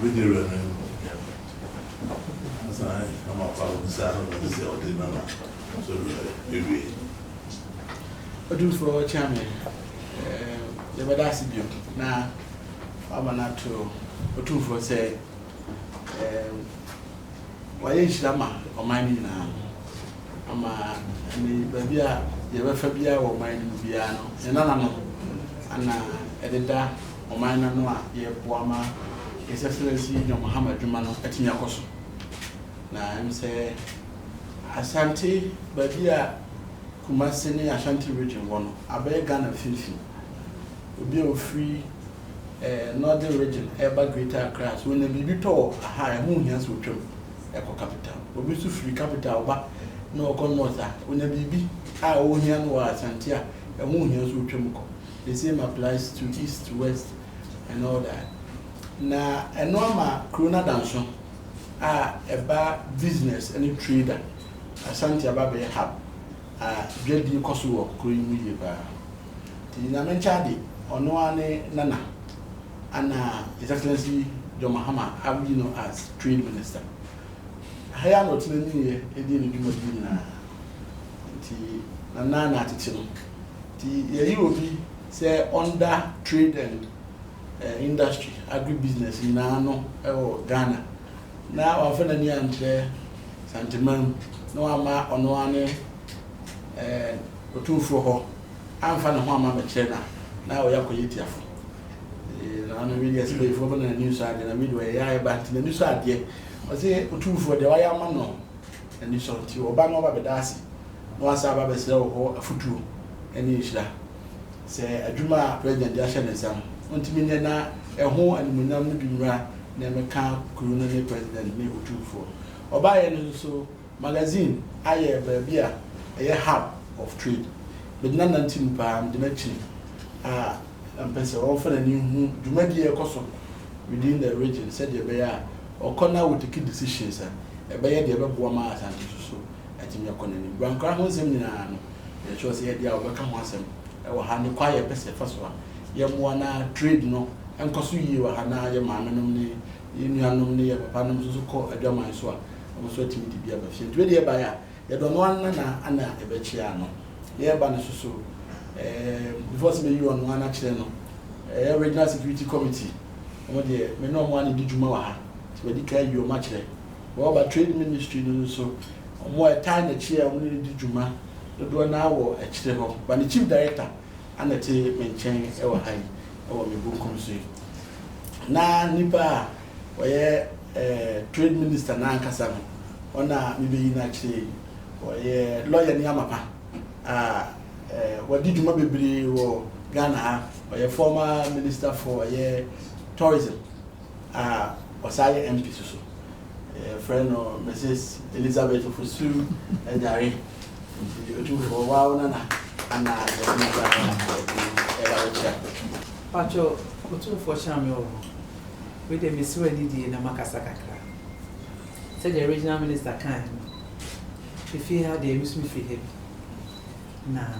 with the running. I'm a power inside of the cell. So, you I do for a champion. The Badasibio. Now, I'm not to two for say, why is Lama or mining now? I'm a baby, you ever Fabia or mining piano, and no, and editor or miner no, ye Puama, His Excellency Muhammad Jumano at Yakoso. Now, I'm say, Asante, Babia. Kumasini Ashanti region one. I beg Ghana Fifi. Will be a free northern region, ever greater class. When the baby told a high moon has with them, eco capital. Will be free capital, but no con north. When the baby, I own here was Santia, a moon has with them. The same applies to east, west, and all that. Now, a normal Krona dancer are a bar business and a trader. Asante Ababe have. Dreading Kosovo, Korean River. The Namenchadi, or no one Nana, and His Excellency John Mahama, have you know as Trade Minister. I am not telling you, a deal in the Nana attitude. The UOB say under trade and industry, agribusiness in Nano or Ghana. Now, I'm feeling near Sentiment, no ama or no one. Two for her. I'm fine of Mamma Chena. Now we are going to I'm really a slave for a new side and a midway. I back to the new side yet. I say, two for the Wayamano and you saw to Obama Badasi. Once I have a slow a foot and Ishla. Say a Juma President Yashan and some. Untimina a home and Munam Bimra, never count Kuruna President New two for. Or buy and so magazine, I have a beer. A hub of trade, but none until the mention. And Pensa often a new Jumedia Cosso within the region said the bear or corner with the key decisions. A bear the Abama and so at your colony. Branca was in the choice here, the welcome once or hand quiet person first one. Yamuana trade no, and Cosu you are Hana, your mamma nominee, in your nominee, a panum so called a drama and so on. I was waiting to be a machine. Really a buyer. You don't want Anna Ebechiano. Yeah, Banasu. Before you on one channel, regional security committee. Oh, dear, me no one did you more to declare you much. Well, about trade ministry, so more time the chair only did you ma. The do an hour at Chileho, but the chief director and the tea maintain our high our book council. Na Nipa, where trade minister Nankasam, ona maybe actually. Lawyer Niamapa. What did you maybe or Ghana or a former minister for tourism? Was I MP so? A friend or Mrs. Elizabeth of Fusu and Dari. You for a while, and Pacho, two for Samuel with a Miss Weddy in a Macasaka. Said the original minister kind. If he had a use me for him. Nah,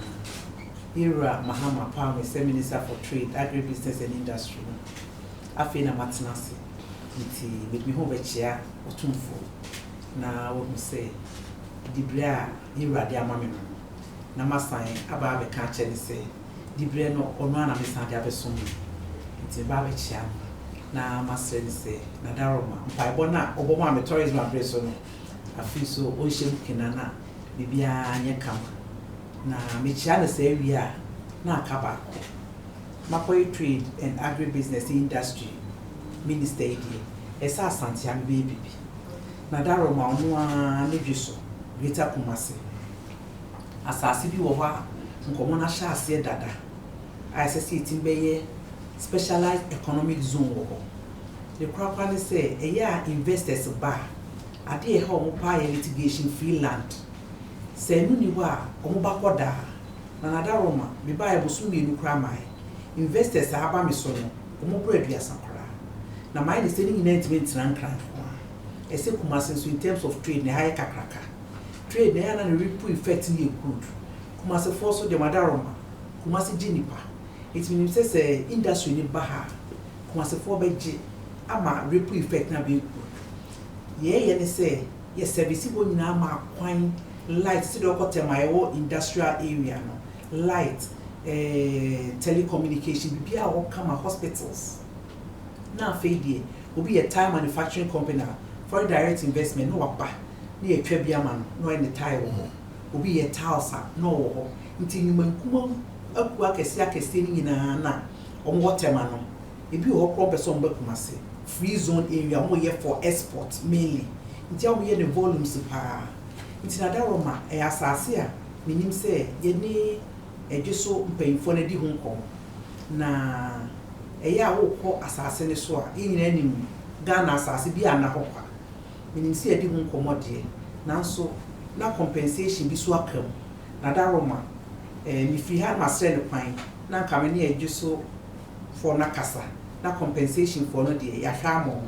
Ira Mahama Palm is Minister for Trade, Agribusiness and Industry. I feel a matinasi. With me home a chair or two for. Now, what we say, the Bria, Ira, dear mammy. Namasai, about the catcher, they say, the Bria no or one of his hand have a son. It's a baby chair. Now, Master say, Nadaroma, Pibona, Obama, tourism, and I feel so ocean kinana, Bibia and Yakam. Na Michelle say we are na Kabako. Mapoy Trade and Agribusiness Industry Minister, Esa Asantehene baby. Nadaroma, no Nijiso, Greater Kumasi. Asasi bi woha, Nkomona Sha say dada. I say Timbe specialized economic zone woho. The properly say a year investors bar. Ade ha omo pa litigation free land. Se nu ni wa omo ba koda. Na Nadaroma me ba ebosu me nu kra mai. Investors aba me so no omo bro aduasa kra. Na mai ne se ni investment na nkran. Ese Kumasi so in terms of trade ne high kakraka. Trade na na ripple effect ni good. Kumasi force de Nadaroma. Kumasi jinipa. It means say industry ni baha. Kumasi for beji ama ripple effect na be ye ne say ye service go nyina ma kwan light see the Tema industrial area no light telecommunication bibia wo kama hospitals na afedie obi a tire manufacturing company foreign direct investment no wapa na ye twa bia ma no any tire wo obi ye tiles no wo nti nyumankuma aku akese ni nyina na omwo Tema no ebi wo professor mbakumase free zone area mo ye for export mainly nti awo ye the volumes pa nti na daroma asase a minim se ye ni edweso mpanyfo na di ho nkom na eya wo ko asase ne so a nyina anim Ghana asase bi ana ho kwa minim se edi ho nkom de nanso na compensation bi so akam na daroma mi fi ha ma sre ne kwan na nka me ne edweso for na kasa na compensation for no de ya hwa mo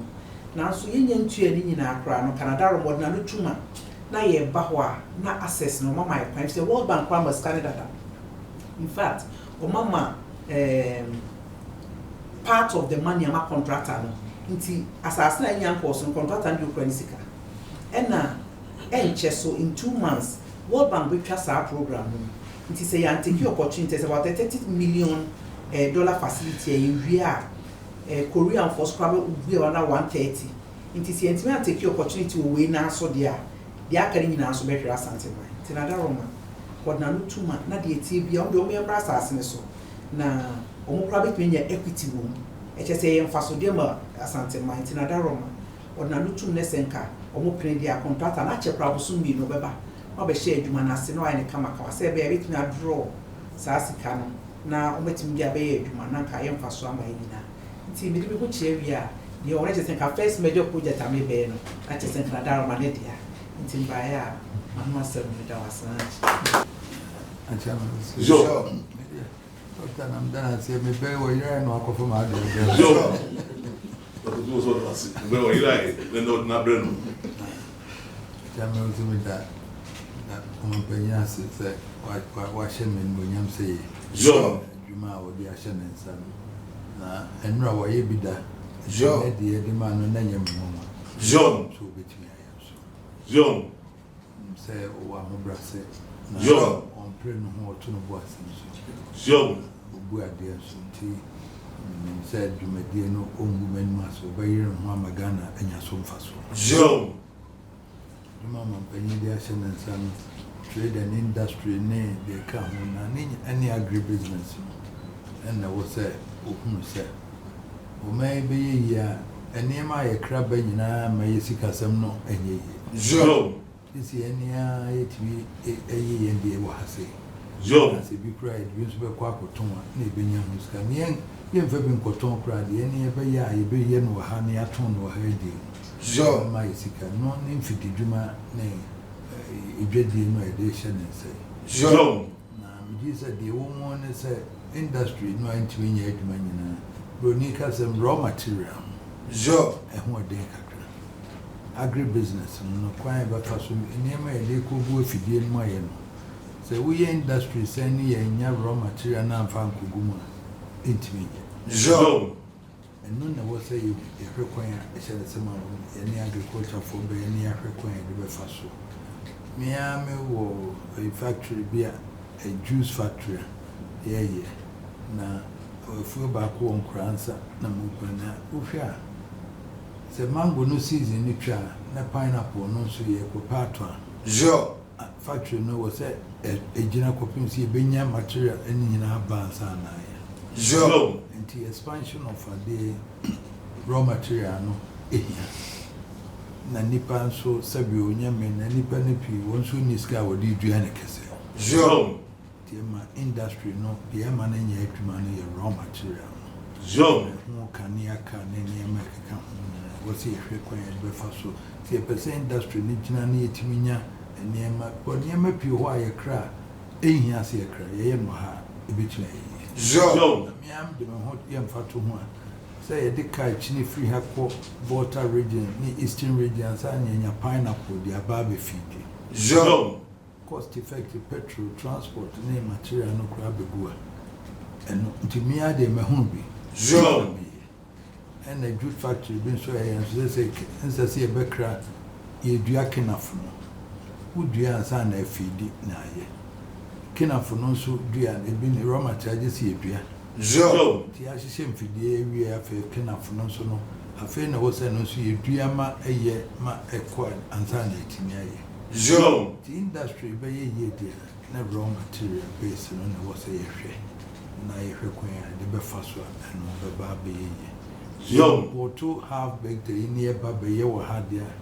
nanso yenya ntua ni nyina akra no Canada romo na no tuma na ye ba ho a na access no mama e kwan say World Bank kwa mas Canada. In fact o mama part of the money ama contractor no nti asase na nya nkoso contractor ndi okra ni sika ena enche so in 2 months World Bank be twa sa program no nti say ya take opportunity say about $30 million dollar facility e wi Korean for scrabble we are now 130 nti say ntimi take opportunity we na so dia akari nyina so be hwere Asantehene nti na daroma kodna no tuma na de tie bia o de o membra asase ne so na o mo private menya equity wo eche say yemfa so de ma Asantehene nti na daroma kodna no tum ne senka o mo pren dia contractor na che praboso mi no beba ma be share adwuma na se no ai ne kama say be bit na draw sa sika no na o metim dia be adwuma na ka yemfa so ama yina nti me de be ko che wi a de o reche senka first major project am be no na che senka na daroma ne dia nti mbaya mama se me da wasan Jo. Doctor, I'm done. I say, me pay what you're in. Walk off my door. Jo. But it was what I said. Well, you like, then not Breno. Tell me with that. That woman paying us is washing me when you say, Jo. Juma will be a shan and son. And now, why you be that? Jo. The man on any moment. Jo. So between I am so. Jo. Say, oh, I'm a brass. Jo. Pray no more to no boys. Jo. Who are there some tea. Said you may dear no own woman must obey your mamma Ghana and your son fast. Jo. The mamma penny their son and son trade and industry name they come on any agribusiness. And I was said, who said, or maybe ya and near my crab and may seek us some no any. Jo. This year, any a year and the Wahasi. Jo. As if you cried, you spoke Quacoton, Nibin Yamuska, Yen Fabin Coton cried, any ever ya, you be yen or honey at home or heady. Jo. My sika, non infity Juma, nay, a dreadly no edition and say, Jo. now, this is the woman is a industry, no 28 man, Bronica some raw material. Jo. And what they agribusiness no kwai ba faso nyema ele ko bu afidie no aye no se we industry send ye nya raw material na amfa nkogu mu intimi Jo. and no na wo say you hwekwan a ehye se ma any agriculture for be any hwekwan de be faso me wo a factory be a juice factory yeah na ofu ba ko nkransa na mo kwana ohwa the mango no season ni twa na pineapple no so ye ko patwa Jo. factory no was a gina kopim si benya material any nyina bansa na ya Jo. the expansion of the raw material no ehia na nipa so sabi onyame na nipa ne pi won so ni ska wodi dua ne kese Jo. the industry no the man nya atuma no ye raw material Jo. no kania ka ne ne makeka what's your requirement befaso the percent industry ni gina na yetiminya enema but enema pi ho ayekra ehia se yekra ye no ha ebetuna yi Jo. me am de me ho yemfa to ho a say ye de kai chini free ha ko Volta region ni eastern region sa nyanya pineapple dia babe feed Jo. cost effective petrol transport ni material no kra begua eno ntimi ade me ho bi Jo. and a jute factory been so and so say instance a backra ye dua kenafo no wo dua ansa na afidi na ye kenafo no so dua e bi raw material si ye dua jo ti a hye mfidi e wi afa kenafo no so no afa na wo say no so ye dua ma eye ma ekwa ansa na etimi aye jo the industry be ye dia na raw material base no na wo say ye hwe na ye hwe kwan de be fa so anu be ba be ye yo what to have baked in near Baba ye were had there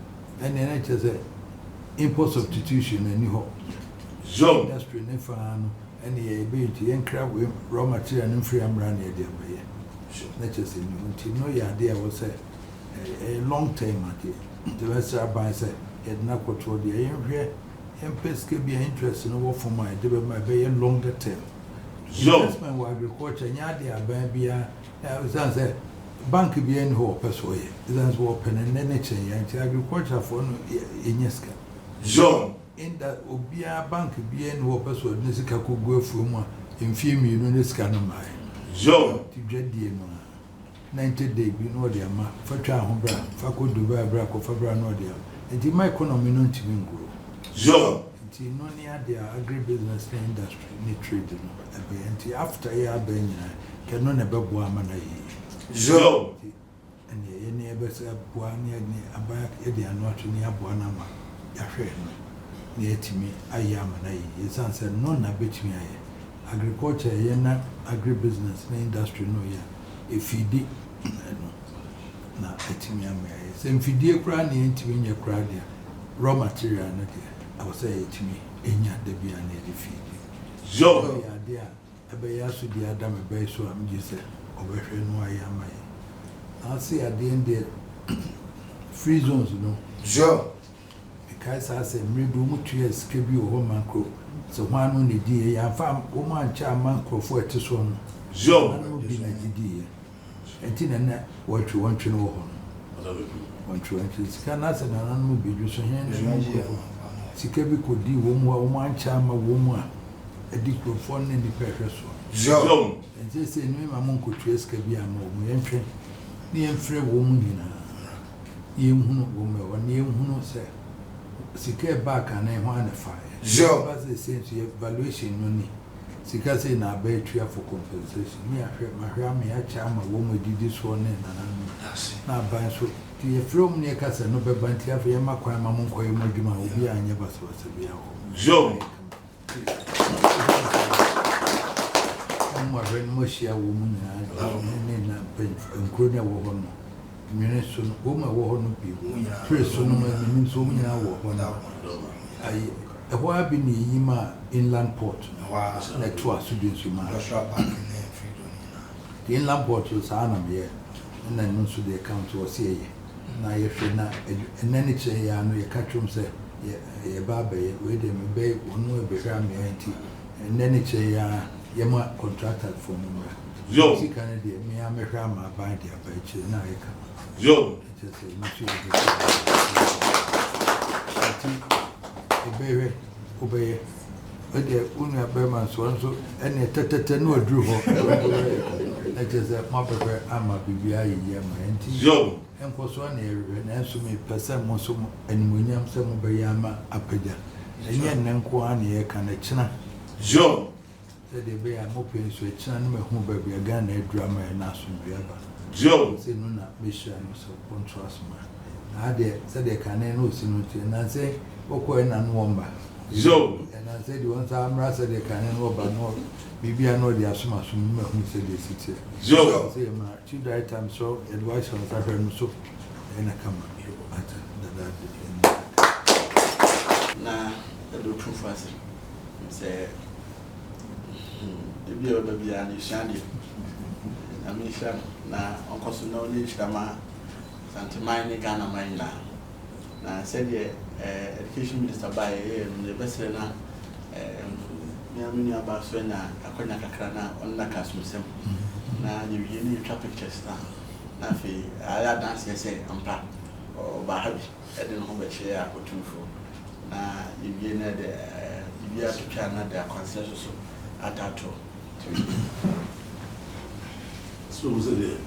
and then it is a import substitution and you jo industry ne fan and the ability and crab with raw material and free amran there by let us in no ya there was a long time at it the rest of by say it not what to the here and pesca be interest in what for my be a longer term investment with agriculture and ya there was say bank bi en ho peso ye that's what pen and nature and agriculture for no enyeska jo in that obia bank bi en ho peso ne sika ko go afu mu a emfie mi no ne sika no mai jo ti dwadie no 90 day bi no de ama fa twa ho bra fa ko Dubai bra ko fa bra no de enti my economy no ntimi ngro jo enti no ne ade agribusiness industry ne trade no ebe enti after ya benya ke no ne bebo ama na yi jo and ye never say Buani about Eddie and not near Buanama, Yashe, near to me, I am and I, his answer, none a bit me. Agriculture, yena, agribusiness, industry, no, ya. If he did, no, at me, same Fidia cranny into me, your crowd, raw material, I will say it to me, in ya, the beer near the feed. jo Dear, a bayasu, the Adam, a bay, so I'm just over no I am. I'll see at the end there free zones, you know. jo Because I said, maybe we years can be a woman crow. So one only dear, and farm woman charm crow for it to one. jo One will be like dear. And then what you want to know. What you want to can answer an animal be just a hand. Sikabi could do one charm a woman, a deep phone in the precious one. jo And they say, no, my monk could trace Kabi and more entry. Near free woman, you know, woman, or near who say, Sika back and I want a fire. jo As they say to evaluation, no need. Sika say, now bear tree for compensation. Me, I heard my rammy, I charm a woman did this one in and now by so. To your from near Casa, no bantia for your macquarie, Mamma, Mojima, will be I never saw a severe home. jo My friend Moshia woman and Cronia woman. Minison, woman war no people. Person means so many hours. I have been in Yima inland port. Like 2 students, you might. The inland port was Anam here, and then also the account was here. Now you should not, and then it's a I know you catch him say, yeah, Baba, wait a minute, one will be rammy auntie, and then it's a Yama contracted for me. jo See, Canada, me, I'm a rammer by the aperture, now I come. jo Just say, obey, obey. But the Unia Berman so and so, and a tete no drew her. That is a mother, I'm a BBI, Yama, jo and was one area, and answer me per some musum, and William some Bayama Apeja. And yet, Nanquani, can a china. jo Said they be a moping switch, and who baby a gun, a drama, and Nasun Biaba. jo Say no, not mission, so won't trust man. I dare said they can no sinuti, and I say, Okoen and Womba. jo And I said, once I'm Rasa, they can no, but no, maybe I know the Asuma who said they sit. jo Say, my 2 died time, so advice on that and so, and I come at na do two fast say the beer baby and Shandi. I mean, na onkoso na only shama Asantehene Ghana mine na said the education minister by the best na me about so na akonya kakra na onna kasumsem na you need to pictures na fi ala dance say ampa o ba habi e de no be share akotumfo na you na the you have to try na the consensus atato so was it